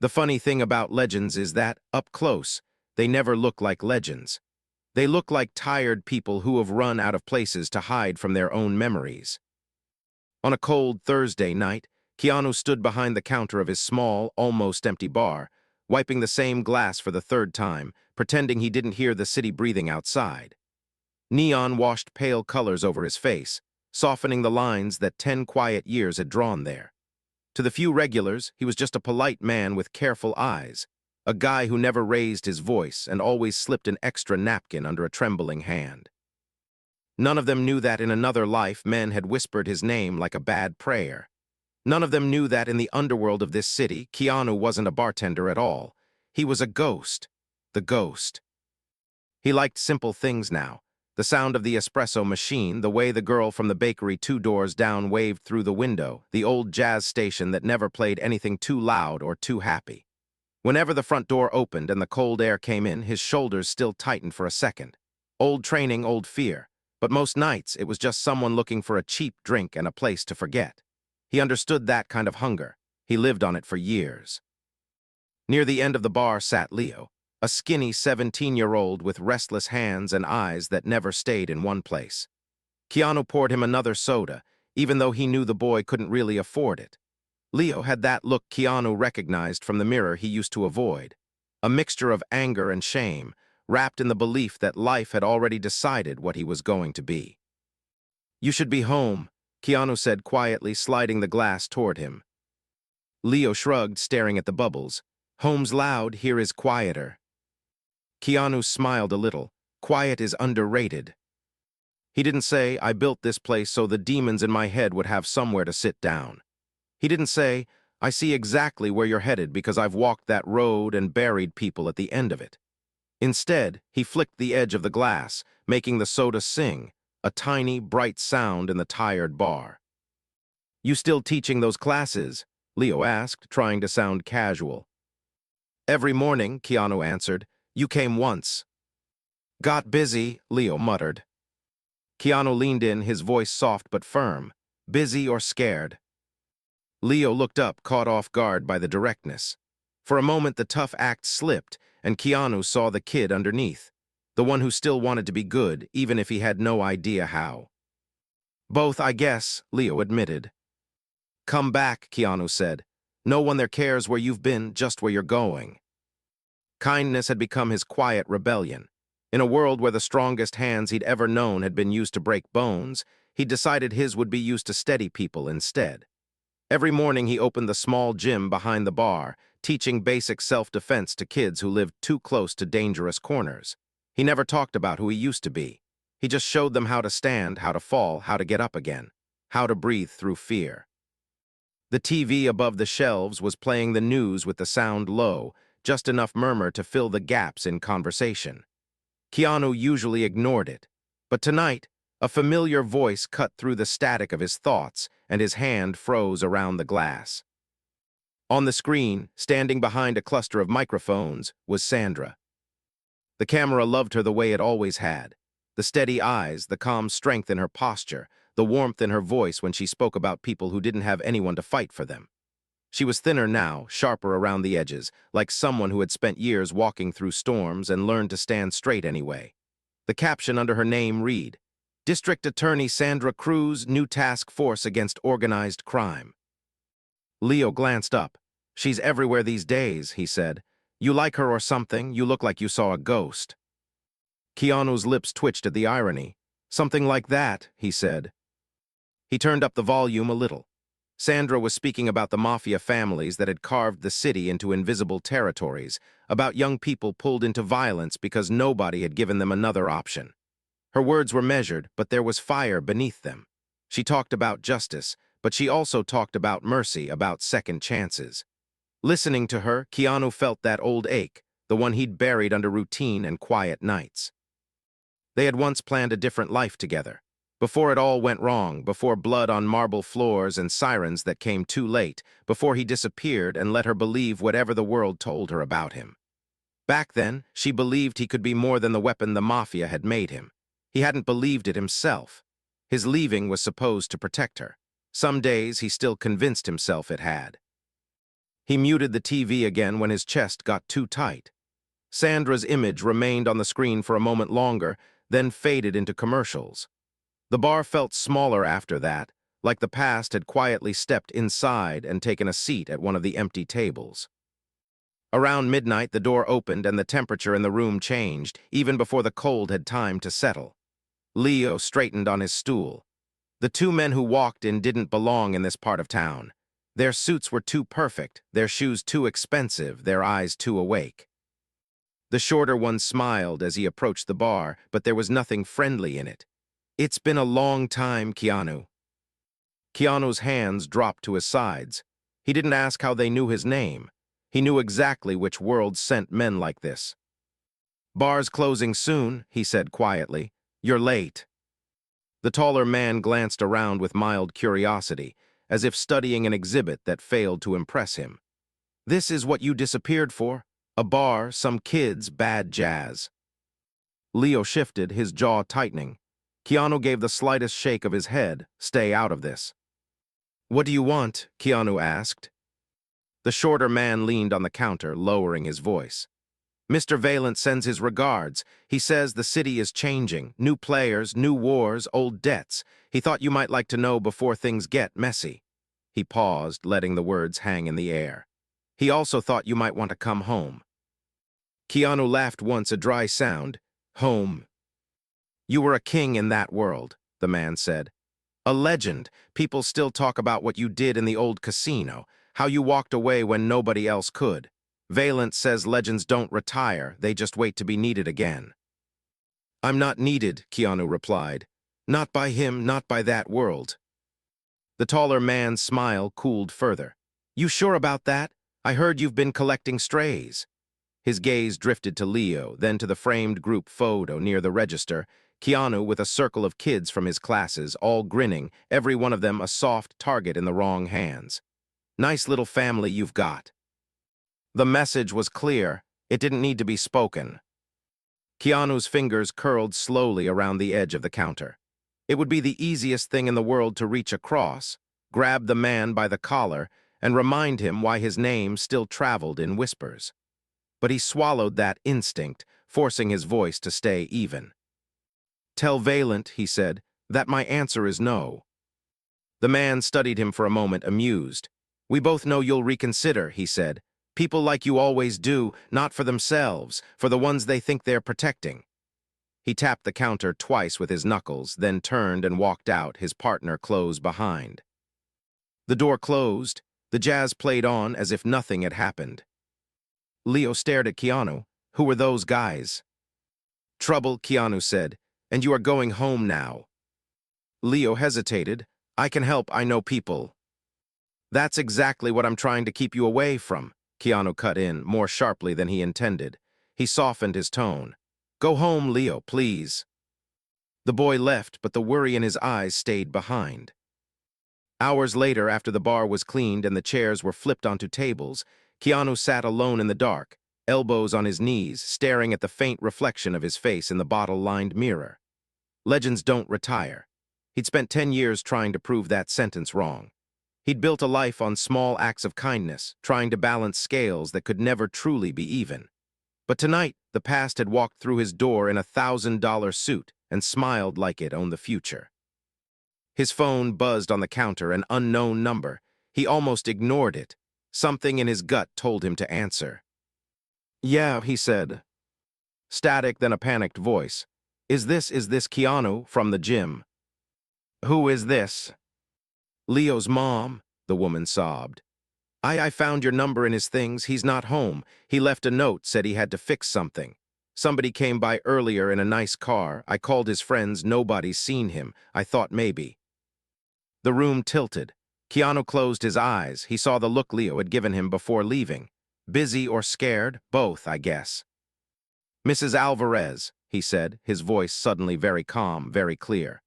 The funny thing about legends is that, up close, they never look like legends. They look like tired people who have run out of places to hide from their own memories. On a cold Thursday night, Keanu stood behind the counter of his small, almost empty bar, wiping the same glass for the third time, pretending he didn't hear the city breathing outside. Neon washed pale colors over his face, softening the lines that 10 quiet years had drawn there. To the few regulars, he was just a polite man with careful eyes, a guy who never raised his voice and always slipped an extra napkin under a trembling hand. None of them knew that in another life men had whispered his name like a bad prayer. None of them knew that in the underworld of this city, Keanu wasn't a bartender at all. He was a ghost. The ghost. He liked simple things now. The sound of the espresso machine, the way the girl from the bakery 2 doors down waved through the window, the old jazz station that never played anything too loud or too happy. Whenever the front door opened and the cold air came in, his shoulders still tightened for a second. Old training, old fear. But most nights, it was just someone looking for a cheap drink and a place to forget. He understood that kind of hunger. He lived on it for years. Near the end of the bar sat Leo, a skinny 17-year-old with restless hands and eyes that never stayed in one place. Keanu poured him another soda, even though he knew the boy couldn't really afford it. Leo had that look Keanu recognized from the mirror he used to avoid, a mixture of anger and shame, wrapped in the belief that life had already decided what he was going to be. "You should be home," Keanu said quietly, sliding the glass toward him. Leo shrugged, staring at the bubbles. "Home's loud, here is quieter." Keanu smiled a little. Quiet is underrated. He didn't say, "I built this place so the demons in my head would have somewhere to sit down." He didn't say, "I see exactly where you're headed because I've walked that road and buried people at the end of it." Instead, he flicked the edge of the glass, making the soda sing, a tiny, bright sound in the tired bar. "You still teaching those classes?" Leo asked, trying to sound casual. "Every morning," Keanu answered. "You came once." "Got busy," Leo muttered. Keanu leaned in, his voice soft but firm. "Busy or scared?" Leo looked up, caught off guard by the directness. For a moment, the tough act slipped, and Keanu saw the kid underneath, the one who still wanted to be good, even if he had no idea how. "Both, I guess," Leo admitted. "Come back," Keanu said. "No one there cares where you've been, just where you're going." Kindness had become his quiet rebellion. In a world where the strongest hands he'd ever known had been used to break bones, he decided his would be used to steady people instead. Every morning he opened the small gym behind the bar, teaching basic self-defense to kids who lived too close to dangerous corners. He never talked about who he used to be. He just showed them how to stand, how to fall, how to get up again, how to breathe through fear. The TV above the shelves was playing the news with the sound low, just enough murmur to fill the gaps in conversation. Keanu usually ignored it, but tonight, a familiar voice cut through the static of his thoughts, and his hand froze around the glass. On the screen, standing behind a cluster of microphones, was Sandra. The camera loved her the way it always had. The steady eyes, the calm strength in her posture, the warmth in her voice when she spoke about people who didn't have anyone to fight for them. She was thinner now, sharper around the edges, like someone who had spent years walking through storms and learned to stand straight anyway. The caption under her name read, "District Attorney Sandra Cruz, new task force against organized crime." Leo glanced up. "She's everywhere these days," he said. "You like her or something? You look like you saw a ghost." Keanu's lips twitched at the irony. "Something like that," he said. He turned up the volume a little. Sandra was speaking about the Mafia families that had carved the city into invisible territories, about young people pulled into violence because nobody had given them another option. Her words were measured, but there was fire beneath them. She talked about justice, but she also talked about mercy, about second chances. Listening to her, Keanu felt that old ache, the one he'd buried under routine and quiet nights. They had once planned a different life together. Before it all went wrong, before blood on marble floors and sirens that came too late, before he disappeared and let her believe whatever the world told her about him. Back then, she believed he could be more than the weapon the Mafia had made him. He hadn't believed it himself. His leaving was supposed to protect her. Some days he still convinced himself it had. He muted the TV again when his chest got too tight. Sandra's image remained on the screen for a moment longer, then faded into commercials. The bar felt smaller after that, like the past had quietly stepped inside and taken a seat at one of the empty tables. Around midnight, the door opened and the temperature in the room changed, even before the cold had time to settle. Leo straightened on his stool. The two men who walked in didn't belong in this part of town. Their suits were too perfect, their shoes too expensive, their eyes too awake. The shorter one smiled as he approached the bar, but there was nothing friendly in it. "It's been a long time, Keanu." Keanu's hands dropped to his sides. He didn't ask how they knew his name. He knew exactly which world sent men like this. "Bar's closing soon," he said quietly. "You're late." The taller man glanced around with mild curiosity, as if studying an exhibit that failed to impress him. "This is what you disappeared for? A bar, some kids, bad jazz." Leo shifted, his jaw tightening. Keanu gave the slightest shake of his head. "Stay out of this." "What do you want?" Keanu asked. The shorter man leaned on the counter, lowering his voice. "Mr. Valent sends his regards. He says the city is changing. New players, new wars, old debts. He thought you might like to know before things get messy." He paused, letting the words hang in the air. "He also thought you might want to come home." Keanu laughed once, a dry sound. "Home." "You were a king in that world," the man said. "A legend. People still talk about what you did in the old casino, how you walked away when nobody else could. Valent says legends don't retire, they just wait to be needed again." "I'm not needed," Keanu replied. "Not by him, not by that world." The taller man's smile cooled further. "You sure about that? I heard you've been collecting strays." His gaze drifted to Leo, then to the framed group photo near the register. Keanu with a circle of kids from his classes, all grinning, every one of them a soft target in the wrong hands. "Nice little family you've got." The message was clear. It didn't need to be spoken. Keanu's fingers curled slowly around the edge of the counter. It would be the easiest thing in the world to reach across, grab the man by the collar, and remind him why his name still traveled in whispers. But he swallowed that instinct, forcing his voice to stay even. "Tell Valent," he said, "that my answer is no." The man studied him for a moment, amused. "We both know you'll reconsider," he said. "People like you always do, not for themselves, for the ones they think they're protecting." He tapped the counter twice with his knuckles, then turned and walked out, his partner close behind. The door closed. The jazz played on as if nothing had happened. Leo stared at Keanu. "Who were those guys?" "Trouble," Keanu said, "and you are going home now." Leo hesitated. "I can help, I know people." "That's exactly what I'm trying to keep you away from," Keanu cut in, more sharply than he intended. He softened his tone. "Go home, Leo, please." The boy left, but the worry in his eyes stayed behind. Hours later, after the bar was cleaned and the chairs were flipped onto tables, Keanu sat alone in the dark, elbows on his knees, staring at the faint reflection of his face in the bottle-lined mirror. Legends don't retire. He'd spent 10 years trying to prove that sentence wrong. He'd built a life on small acts of kindness, trying to balance scales that could never truly be even. But tonight, the past had walked through his door in a $1,000 suit and smiled like it owned the future. His phone buzzed on the counter, an unknown number. He almost ignored it. Something in his gut told him to answer. "Yeah," he said. Static, then a panicked voice. Is this Keanu from the gym?" "Who is this?" "Leo's mom," the woman sobbed. I found your number in his things. He's not home. He left a note, said he had to fix something. Somebody came by earlier in a nice car. I called his friends. Nobody's seen him. I thought maybe." The room tilted. Keanu closed his eyes. He saw the look Leo had given him before leaving. Busy or scared? Both, I guess. "Mrs. Alvarez," he said, his voice suddenly very calm, very clear.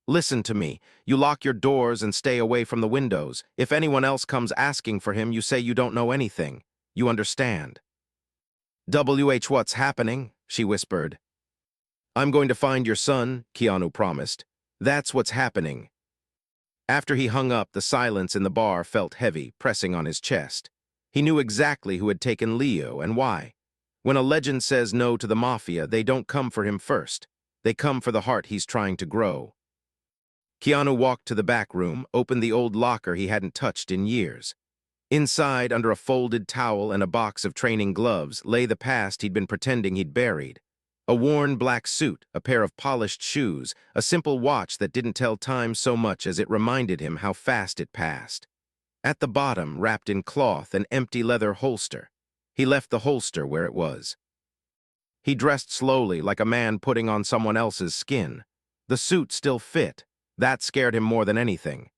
"Listen to me. You lock your doors and stay away from the windows. If anyone else comes asking for him, you say you don't know anything. You understand?" What's happening?" she whispered. "I'm going to find your son," Keanu promised. "That's what's happening." After he hung up, the silence in the bar felt heavy, pressing on his chest. He knew exactly who had taken Leo and why. When a legend says no to the Mafia, they don't come for him first. They come for the heart he's trying to grow. Keanu walked to the back room, opened the old locker he hadn't touched in years. Inside, under a folded towel and a box of training gloves, lay the past he'd been pretending he'd buried. A worn black suit, a pair of polished shoes, a simple watch that didn't tell time so much as it reminded him how fast it passed. At the bottom, wrapped in cloth, an empty leather holster. He left the holster where it was. He dressed slowly, like a man putting on someone else's skin. The suit still fit. That scared him more than anything.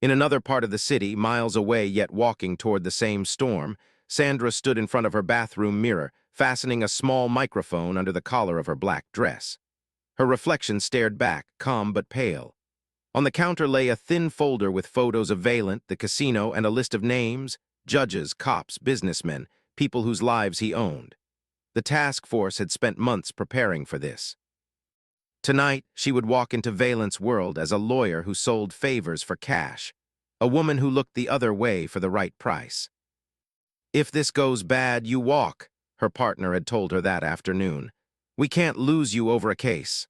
In another part of the city, miles away yet walking toward the same storm, Sandra stood in front of her bathroom mirror, fastening a small microphone under the collar of her black dress. Her reflection stared back, calm but pale. On the counter lay a thin folder with photos of Valent, the casino, and a list of names, judges, cops, businessmen, people whose lives he owned. The task force had spent months preparing for this. Tonight, she would walk into Valent's world as a lawyer who sold favors for cash, a woman who looked the other way for the right price. "If this goes bad, you walk," her partner had told her that afternoon. "We can't lose you over a case."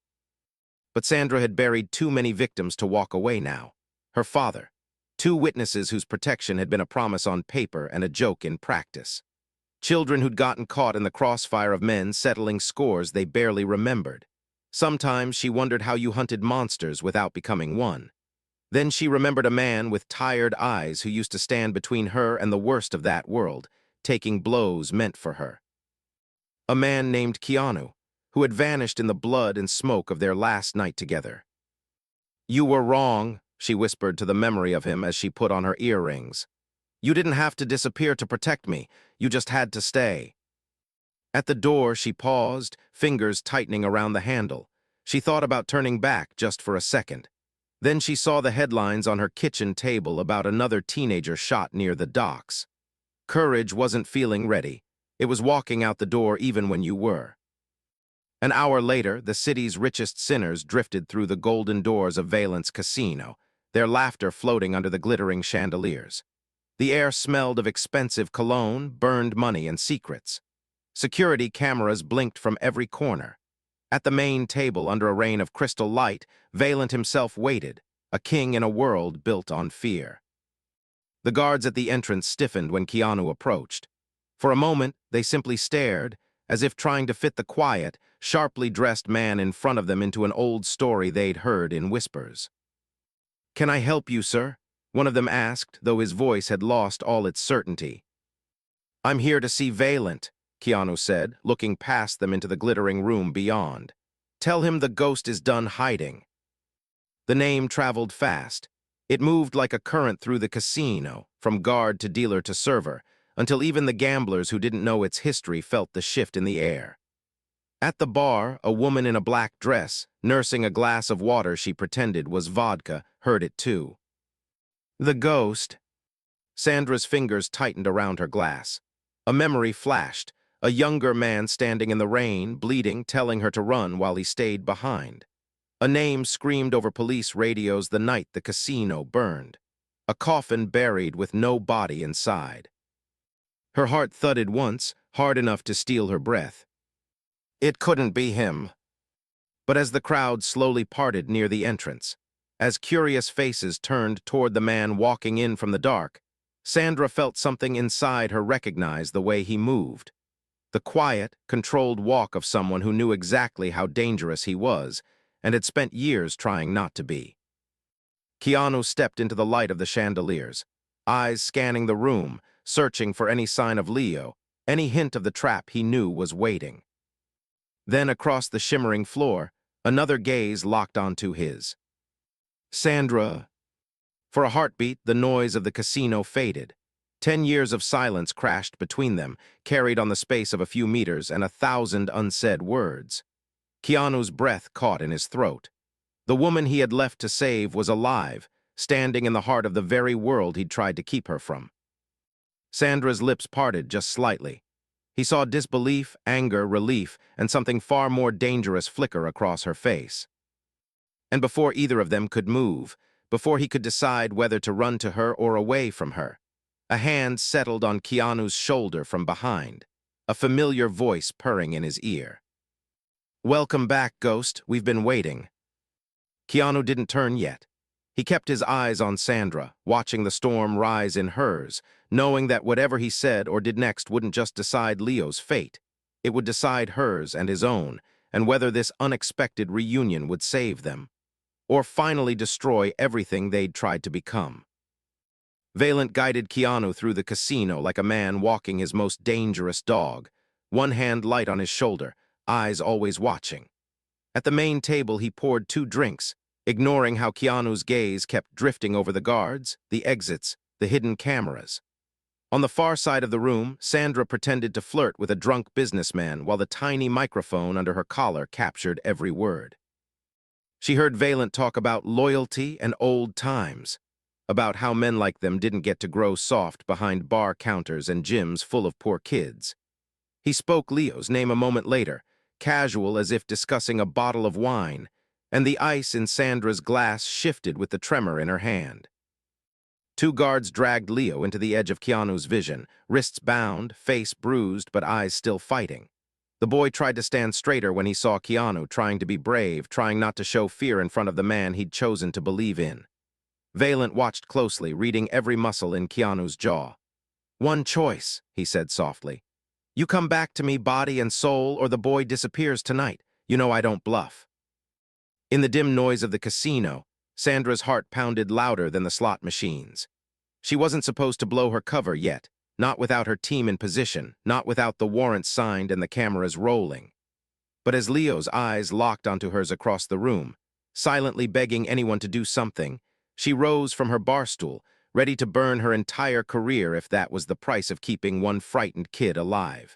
But Sandra had buried too many victims to walk away now. Her father, two witnesses whose protection had been a promise on paper and a joke in practice. Children who'd gotten caught in the crossfire of men settling scores they barely remembered. Sometimes she wondered how you hunted monsters without becoming one. Then she remembered a man with tired eyes who used to stand between her and the worst of that world, taking blows meant for her. A man named Keanu, who had vanished in the blood and smoke of their last night together. "You were wrong," she whispered to the memory of him as she put on her earrings. "You didn't have to disappear to protect me. You just had to stay." At the door, she paused, fingers tightening around the handle. She thought about turning back just for a second. Then she saw the headlines on her kitchen table about another teenager shot near the docks. Courage wasn't feeling ready. It was walking out the door even when you were. An hour later, the city's richest sinners drifted through the golden doors of Valent's casino, their laughter floating under the glittering chandeliers. The air smelled of expensive cologne, burned money, and secrets. Security cameras blinked from every corner. At the main table, under a rain of crystal light, Valent himself waited, a king in a world built on fear. The guards at the entrance stiffened when Keanu approached. For a moment, they simply stared, as if trying to fit the quiet, sharply dressed man in front of them into an old story they'd heard in whispers. "Can I help you, sir?" one of them asked, though his voice had lost all its certainty. "I'm here to see Valent," Keanu said, looking past them into the glittering room beyond. "Tell him the ghost is done hiding." The name traveled fast. It moved like a current through the casino, from guard to dealer to server, until even the gamblers who didn't know its history felt the shift in the air. At the bar, a woman in a black dress, nursing a glass of water she pretended was vodka, heard it too. "The ghost." Sandra's fingers tightened around her glass. A memory flashed. A younger man standing in the rain, bleeding, telling her to run while he stayed behind. A name screamed over police radios the night the casino burned. A coffin buried with no body inside. Her heart thudded once, hard enough to steal her breath. It couldn't be him. But as the crowd slowly parted near the entrance, as curious faces turned toward the man walking in from the dark, Sandra felt something inside her recognize the way he moved. The quiet, controlled walk of someone who knew exactly how dangerous he was and had spent years trying not to be. Keanu stepped into the light of the chandeliers, eyes scanning the room, searching for any sign of Leo, any hint of the trap he knew was waiting. Then across the shimmering floor, another gaze locked onto his. "Sandra." For a heartbeat, the noise of the casino faded. 10 years of silence crashed between them, carried on the space of a few meters and 1,000 unsaid words. Keanu's breath caught in his throat. The woman he had left to save was alive, standing in the heart of the very world he'd tried to keep her from. Sandra's lips parted just slightly. He saw disbelief, anger, relief, and something far more dangerous flicker across her face. And before either of them could move, before he could decide whether to run to her or away from her, A hand settled on Keanu's shoulder from behind, a familiar voice purring in his ear. "Welcome back, Ghost. We've been waiting." Keanu didn't turn yet. He kept his eyes on Sandra, watching the storm rise in hers, knowing that whatever he said or did next wouldn't just decide Leo's fate. It would decide hers and his own, and whether this unexpected reunion would save them, or finally destroy everything they'd tried to become. Valent guided Keanu through the casino like a man walking his most dangerous dog, one hand light on his shoulder, eyes always watching. At the main table, he poured 2 drinks, ignoring how Keanu's gaze kept drifting over the guards, the exits, the hidden cameras. On the far side of the room, Sandra pretended to flirt with a drunk businessman while the tiny microphone under her collar captured every word. She heard Valent talk about loyalty and old times, about how men like them didn't get to grow soft behind bar counters and gyms full of poor kids. He spoke Leo's name a moment later, casual as if discussing a bottle of wine, and the ice in Sandra's glass shifted with the tremor in her hand. 2 guards dragged Leo into the edge of Keanu's vision, wrists bound, face bruised, but eyes still fighting. The boy tried to stand straighter when he saw Keanu, trying to be brave, trying not to show fear in front of the man he'd chosen to believe in. Valent watched closely, reading every muscle in Keanu's jaw. "One choice," he said softly. "You come back to me, body and soul, or the boy disappears tonight. You know I don't bluff." In the dim noise of the casino, Sandra's heart pounded louder than the slot machines. She wasn't supposed to blow her cover yet, not without her team in position, not without the warrants signed and the cameras rolling. But as Leo's eyes locked onto hers across the room, silently begging anyone to do something, she rose from her bar stool, ready to burn her entire career if that was the price of keeping one frightened kid alive.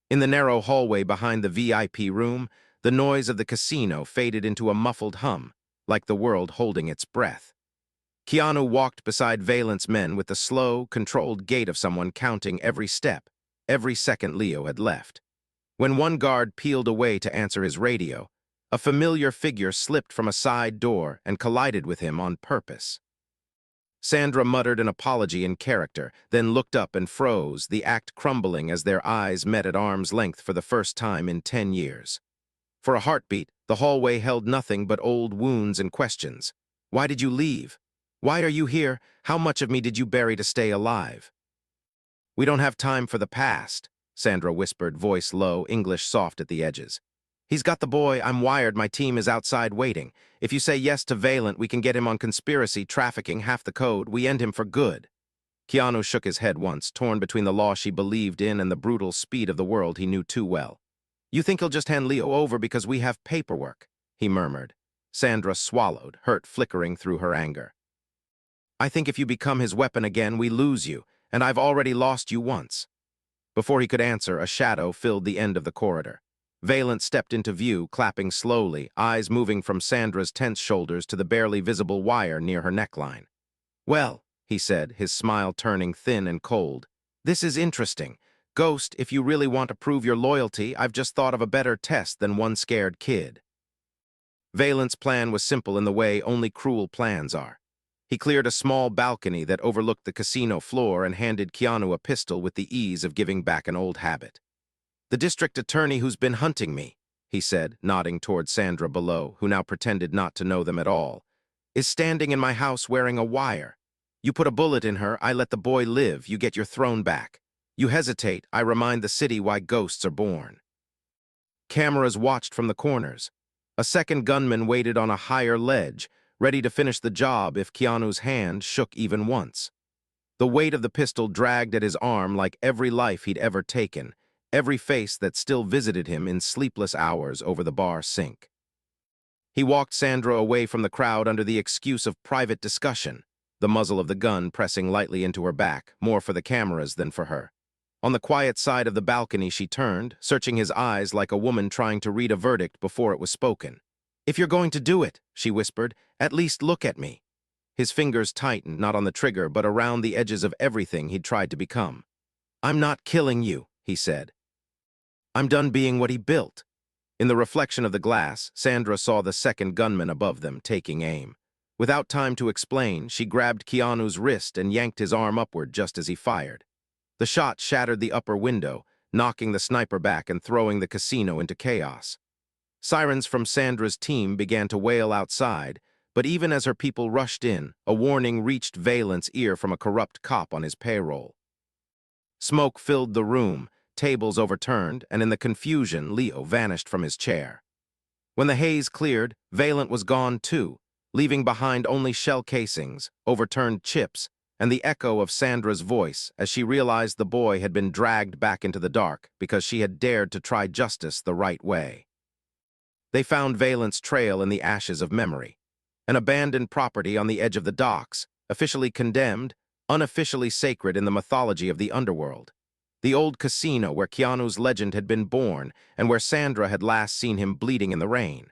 In the narrow hallway behind the VIP room, the noise of the casino faded into a muffled hum, like the world holding its breath. Keanu walked beside Valent's men with the slow, controlled gait of someone counting every step, every second Leo had left. When one guard peeled away to answer his radio, a familiar figure slipped from a side door and collided with him on purpose. Sandra muttered an apology in character, then looked up and froze, the act crumbling as their eyes met at arm's length for the first time in 10 years. For a heartbeat, the hallway held nothing but old wounds and questions. Why did you leave? Why are you here? How much of me did you bury to stay alive? "We don't have time for the past," Sandra whispered, voice low, English soft at the edges. "He's got the boy, I'm wired, my team is outside waiting. If you say yes to Valent, we can get him on conspiracy, trafficking, half the code. We end him for good." Keanu shook his head once, torn between the law she believed in and the brutal speed of the world he knew too well. "You think he'll just hand Leo over because we have paperwork?" he murmured. Sandra swallowed, hurt flickering through her anger. "I think if you become his weapon again, we lose you, and I've already lost you once." Before he could answer, a shadow filled the end of the corridor. Valent stepped into view, clapping slowly, eyes moving from Sandra's tense shoulders to the barely visible wire near her neckline. "Well," he said, his smile turning thin and cold, "this is interesting. Ghost, if you really want to prove your loyalty, I've just thought of a better test than one scared kid." Valent's plan was simple in the way only cruel plans are. He cleared a small balcony that overlooked the casino floor and handed Keanu a pistol with the ease of giving back an old habit. "The district attorney who's been hunting me," he said, nodding toward Sandra below, who now pretended not to know them at all, "is standing in my house wearing a wire. You put a bullet in her, I let the boy live, you get your throne back. You hesitate, I remind the city why ghosts are born." Cameras watched from the corners. A second gunman waited on a higher ledge, ready to finish the job if Keanu's hand shook even once. The weight of the pistol dragged at his arm like every life he'd ever taken, every face that still visited him in sleepless hours over the bar sink. He walked Sandra away from the crowd under the excuse of private discussion, the muzzle of the gun pressing lightly into her back, more for the cameras than for her. On the quiet side of the balcony she turned, searching his eyes like a woman trying to read a verdict before it was spoken. "If you're going to do it," she whispered, "at least look at me." His fingers tightened, not on the trigger, but around the edges of everything he'd tried to become. "I'm not killing you," he said. "I'm done being what he built." In the reflection of the glass, Sandra saw the second gunman above them, taking aim. Without time to explain, she grabbed Keanu's wrist and yanked his arm upward just as he fired. The shot shattered the upper window, knocking the sniper back and throwing the casino into chaos. Sirens from Sandra's team began to wail outside, but even as her people rushed in, a warning reached Valent's ear from a corrupt cop on his payroll. Smoke filled the room, tables overturned, and in the confusion, Leo vanished from his chair. When the haze cleared, Valent was gone too, leaving behind only shell casings, overturned chips, and the echo of Sandra's voice as she realized the boy had been dragged back into the dark because she had dared to try justice the right way. They found Valent's trail in the ashes of memory, an abandoned property on the edge of the docks, officially condemned, unofficially sacred in the mythology of the underworld. The old casino where Keanu's legend had been born and where Sandra had last seen him bleeding in the rain.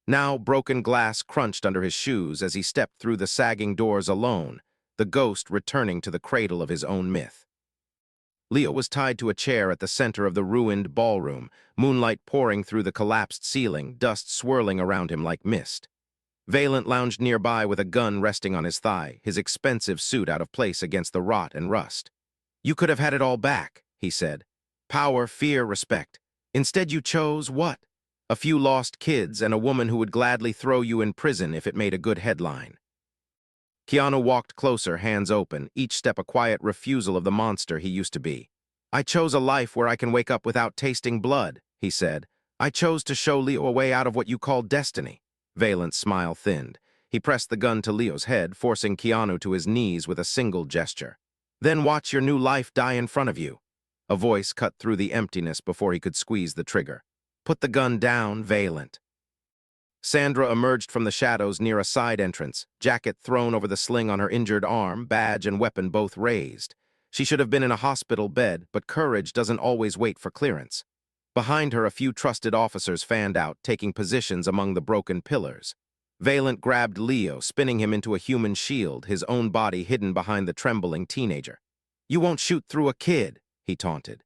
Now broken glass crunched under his shoes as he stepped through the sagging doors alone, the ghost returning to the cradle of his own myth. Leo was tied to a chair at the center of the ruined ballroom, moonlight pouring through the collapsed ceiling, dust swirling around him like mist. Valent lounged nearby with a gun resting on his thigh, his expensive suit out of place against the rot and rust. "You could have had it all back," he said. "Power, fear, respect. Instead you chose what? A few lost kids and a woman who would gladly throw you in prison if it made a good headline." Keanu walked closer, hands open, each step a quiet refusal of the monster he used to be. "I chose a life where I can wake up without tasting blood," he said. "I chose to show Leo a way out of what you call destiny." Valent's smile thinned. He pressed the gun to Leo's head, forcing Keanu to his knees with a single gesture. "Then watch your new life die in front of you." A voice cut through the emptiness before he could squeeze the trigger. "Put the gun down, Valent." Sandra emerged from the shadows near a side entrance, jacket thrown over the sling on her injured arm, badge and weapon both raised. She should have been in a hospital bed, but courage doesn't always wait for clearance. Behind her, a few trusted officers fanned out, taking positions among the broken pillars. Valent grabbed Leo, spinning him into a human shield, his own body hidden behind the trembling teenager. "You won't shoot through a kid," he taunted.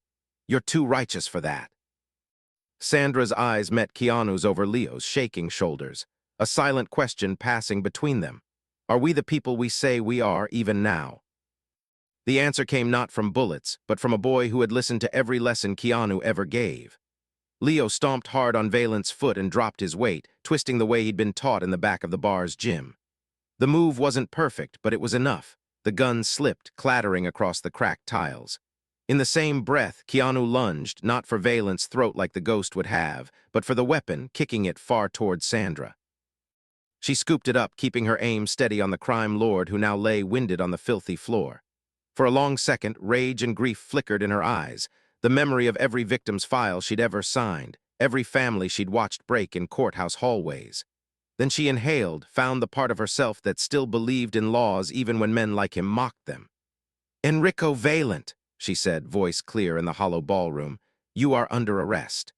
"You're too righteous for that." Sandra's eyes met Keanu's over Leo's shaking shoulders, a silent question passing between them. "Are we the people we say we are even now?" The answer came not from bullets, but from a boy who had listened to every lesson Keanu ever gave. Leo stomped hard on Valent's foot and dropped his weight, twisting the way he'd been taught in the back of the bar's gym. The move wasn't perfect, but it was enough. The gun slipped, clattering across the cracked tiles. In the same breath, Keanu lunged, not for Valent's throat like the ghost would have, but for the weapon, kicking it far toward Sandra. She scooped it up, keeping her aim steady on the crime lord who now lay winded on the filthy floor. For a long second, rage and grief flickered in her eyes, the memory of every victim's file she'd ever signed, every family she'd watched break in courthouse hallways. Then she inhaled, found the part of herself that still believed in laws even when men like him mocked them. "Enrico Valent," she said, voice clear in the hollow ballroom, "you are under arrest."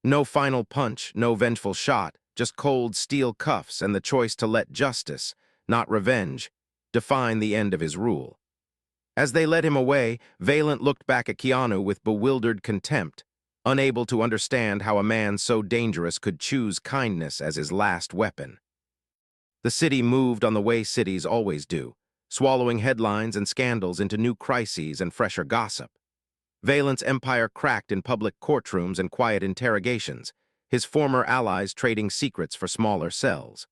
No final punch, no vengeful shot, just cold steel cuffs and the choice to let justice, not revenge, define the end of his rule. As they led him away, Valent looked back at Keanu with bewildered contempt, unable to understand how a man so dangerous could choose kindness as his last weapon. The city moved on the way cities always do, swallowing headlines and scandals into new crises and fresher gossip. Valent's empire cracked in public courtrooms and quiet interrogations, his former allies trading secrets for smaller cells.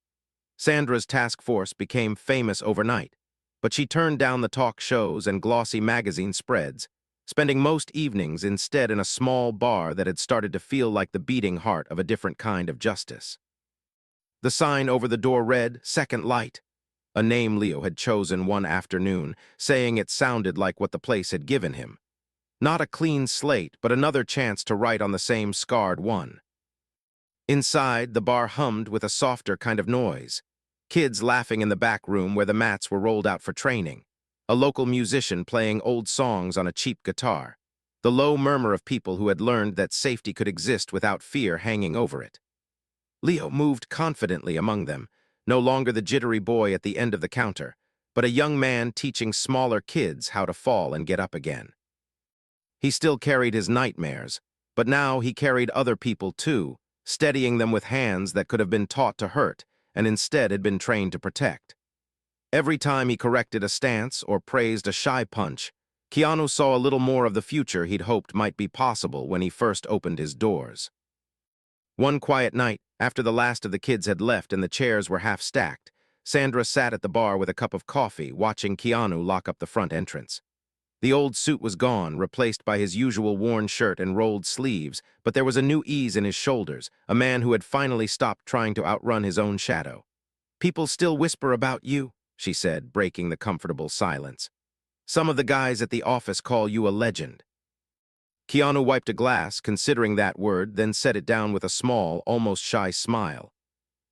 Sandra's task force became famous overnight, but she turned down the talk shows and glossy magazine spreads, spending most evenings instead in a small bar that had started to feel like the beating heart of a different kind of justice. The sign over the door read, "Second Light," a name Leo had chosen one afternoon, saying it sounded like what the place had given him. Not a clean slate, but another chance to write on the same scarred one. Inside, the bar hummed with a softer kind of noise. Kids laughing in the back room where the mats were rolled out for training. A local musician playing old songs on a cheap guitar. The low murmur of people who had learned that safety could exist without fear hanging over it. Leo moved confidently among them, no longer the jittery boy at the end of the counter, but a young man teaching smaller kids how to fall and get up again. He still carried his nightmares, but now he carried other people too, steadying them with hands that could have been taught to hurt, and instead had been trained to protect. Every time he corrected a stance or praised a shy punch, Keanu saw a little more of the future he'd hoped might be possible when he first opened his doors. One quiet night, after the last of the kids had left and the chairs were half stacked, Sandra sat at the bar with a cup of coffee, watching Keanu lock up the front entrance. The old suit was gone, replaced by his usual worn shirt and rolled sleeves, but there was a new ease in his shoulders, a man who had finally stopped trying to outrun his own shadow. "People still whisper about you," she said, breaking the comfortable silence. "Some of the guys at the office call you a legend." Keanu wiped a glass, considering that word, then set it down with a small, almost shy smile.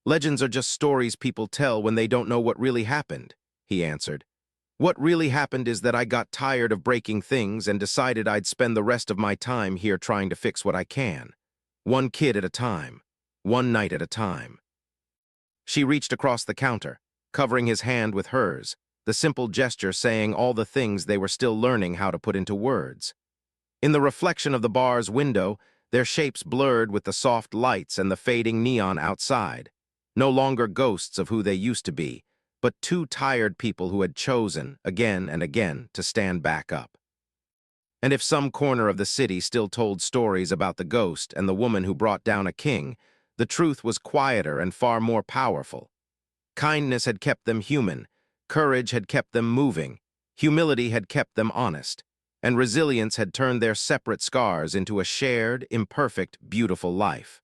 "Legends are just stories people tell when they don't know what really happened," he answered. "What really happened is that I got tired of breaking things and decided I'd spend the rest of my time here trying to fix what I can. One kid at a time. One night at a time." She reached across the counter, covering his hand with hers, the simple gesture saying all the things they were still learning how to put into words. In the reflection of the bar's window, their shapes blurred with the soft lights and the fading neon outside. No longer ghosts of who they used to be, but two tired people who had chosen, again and again, to stand back up. And if some corner of the city still told stories about the ghost and the woman who brought down a king, the truth was quieter and far more powerful. Kindness had kept them human, courage had kept them moving, humility had kept them honest, and resilience had turned their separate scars into a shared, imperfect, beautiful life.